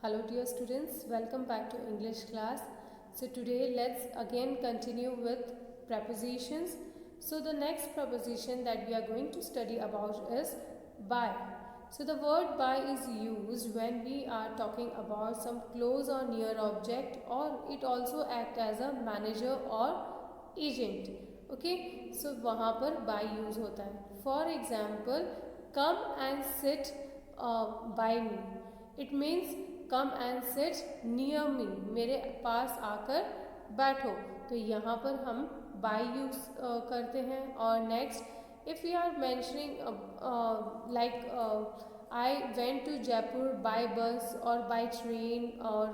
Hello dear students, welcome back to English class. So today let's again continue with prepositions. So the next preposition that we are going to study about is by. So the word by is used when we are talking about some close or near object, or it also acts as a manager or agent. Okay, so वहाँ पर by use होता है. For example, come and sit by me. It means come and sit near me, मेरे पास आकर बैठो. तो यहाँ पर हम बाय यूज करते हैं. और next, if you are mentioning like I went to Jaipur by bus और बाय ट्रेन और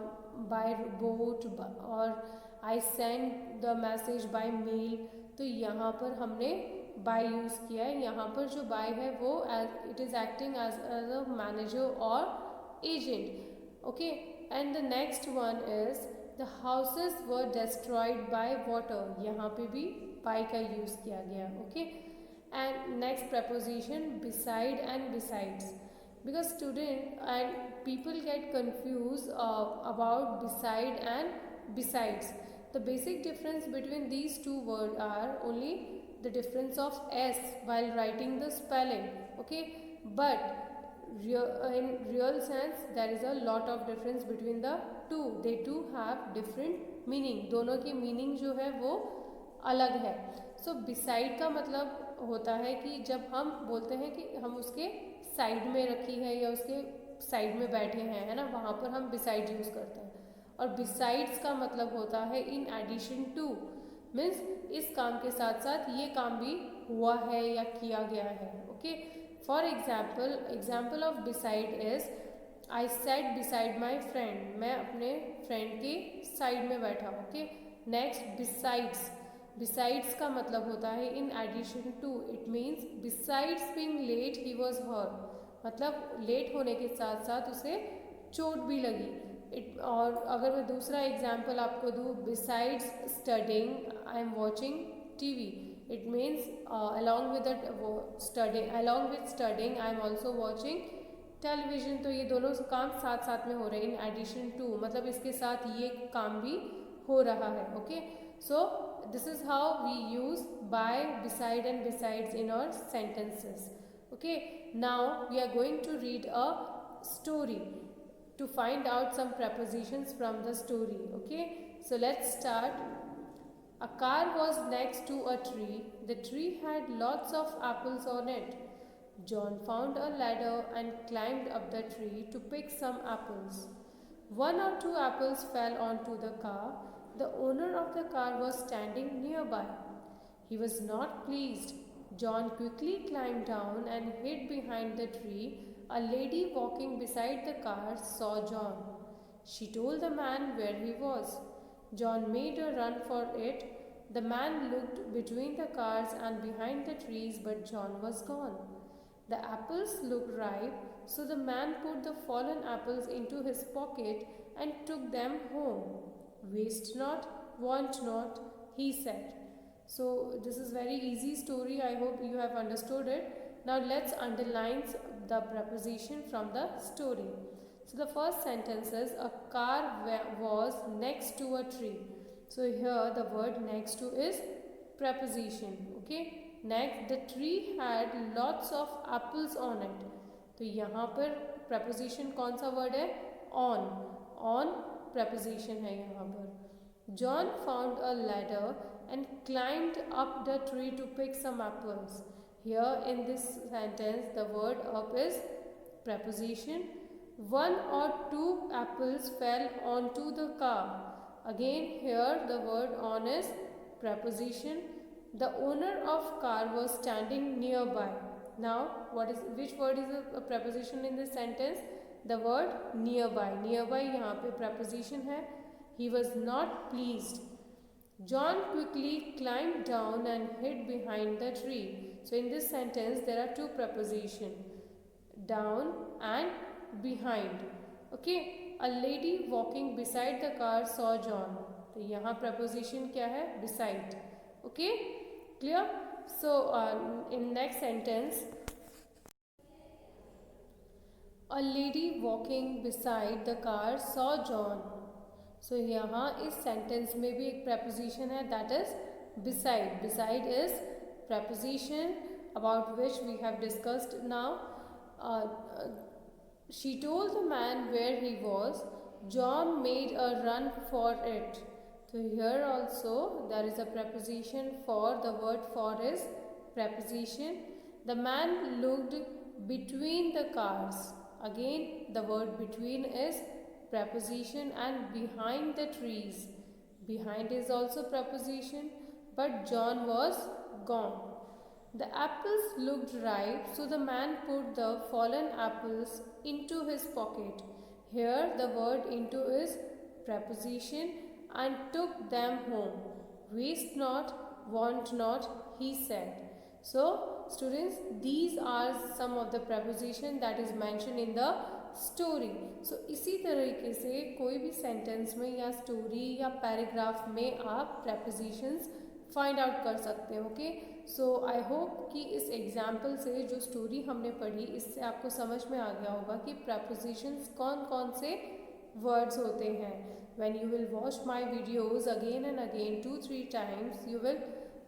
बाय बोट और I send the message by mail, तो यहाँ पर हमने बाय यूज़ किया है. यहाँ पर जो बाय है वो it is acting as a manager और agent. Okay, and the next one is the houses were destroyed by water. यहाँ पे भी by का use किया गया. Okay, and next preposition beside and besides, because student and people get confused about beside and besides. The basic difference between these two words are only the difference of s while writing the spelling. Okay, but in real sense there is a lot of difference between the two. They do have different meaning. दोनों की meaning जो है वो अलग है. So beside का मतलब होता है कि जब हम बोलते हैं कि हम उसके साइड में रखी है या उसके साइड में बैठे हैं, है ना, वहाँ पर हम beside यूज़ करते हैं. और besides का मतलब होता है in addition to, मीन्स इस काम के साथ साथ ये काम भी हुआ है या किया गया है. Okay, For example of beside is I sat beside my friend. मैं अपने फ्रेंड के साइड में बैठा. ओके, नेक्स्ट besides का मतलब होता है in addition to. It means besides being late he was hurt. मतलब लेट होने के साथ साथ उसे चोट भी लगी. और अगर मैं दूसरा एग्जाम्पल आपको दूँ, besides studying I am watching TV. It means along with studying I am also watching television. तो ये दोनों काम साथ साथ में हो रहे हैं. in addition to मतलब इसके साथ ये काम भी हो रहा है. Okay, so this is how we use by, beside and besides in our sentences. Okay, now we are going to read a story to find out some prepositions from the story. Okay, so let's start. A car was next to a tree. The tree had lots of apples on it. John found a ladder and climbed up the tree to pick some apples. One or two apples fell onto the car. The owner of the car was standing nearby. He was not pleased. John quickly climbed down and hid behind the tree. A lady walking beside the car saw John. She told the man where he was. John made a run for it. The man looked between the cars and behind the trees, but John was gone. The apples looked ripe, so the man put the fallen apples into his pocket and took them home. Waste not, want not, he said. So this is very easy story. I hope you have understood it. Now let's underline the preposition from the story. So the first sentence is a car was next to a tree. So here the word next to is preposition. Okay, next, the tree had lots of apples on it. तो यहाँ पर preposition कौन सा word है? on preposition है यहाँ पर. John found a ladder and climbed up the tree to pick some apples. Here in this sentence the word up is preposition. One or two apples fell onto the car. Again here the word on is preposition. The owner of car was standing nearby. Now which word is a preposition in this sentence? The word nearby. Nearby यहाँ पे preposition है. He was not pleased. John quickly climbed down and hid behind the tree. So in this sentence there are two prepositions, down and behind. Okay, a lady walking beside the car saw John. तो यहाँ preposition क्या है? beside. Okay, clear? So in next sentence, A lady walking beside the car saw John. So यहाँ इस sentence में भी एक preposition है, that is beside. Beside is preposition about which we have discussed now. She told the man where he was. John made a run for it. So here also there is a preposition for. The word for is preposition. The man looked between the cars. Again the word between is preposition, and behind the trees. Behind is also preposition, but John was gone. The apples looked ripe, so the man put the fallen apples into his pocket. Here the word into is preposition, and took them home. Waste not, want not, he said. So students, these are some of the preposition that is mentioned in the story. So इसी तरीके से कोई भी sentence में या story या paragraph में आप prepositions find out कर सकते हो. ओके, सो आई होप कि इस एग्जाम्पल से जो स्टोरी हमने पढ़ी इससे आपको समझ में आ गया होगा कि prepositions कौन कौन से words होते हैं. When you will watch my videos again and again 2-3 times, you will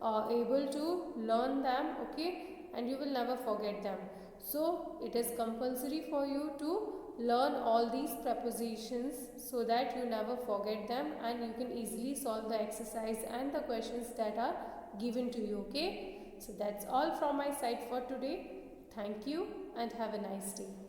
able to learn them, okay, and you will never forget them. So it is compulsory for you to learn all these prepositions so that you never forget them and you can easily solve the exercise and the questions that are given to you. Okay, so that's all from my side for today. Thank you and have a nice day.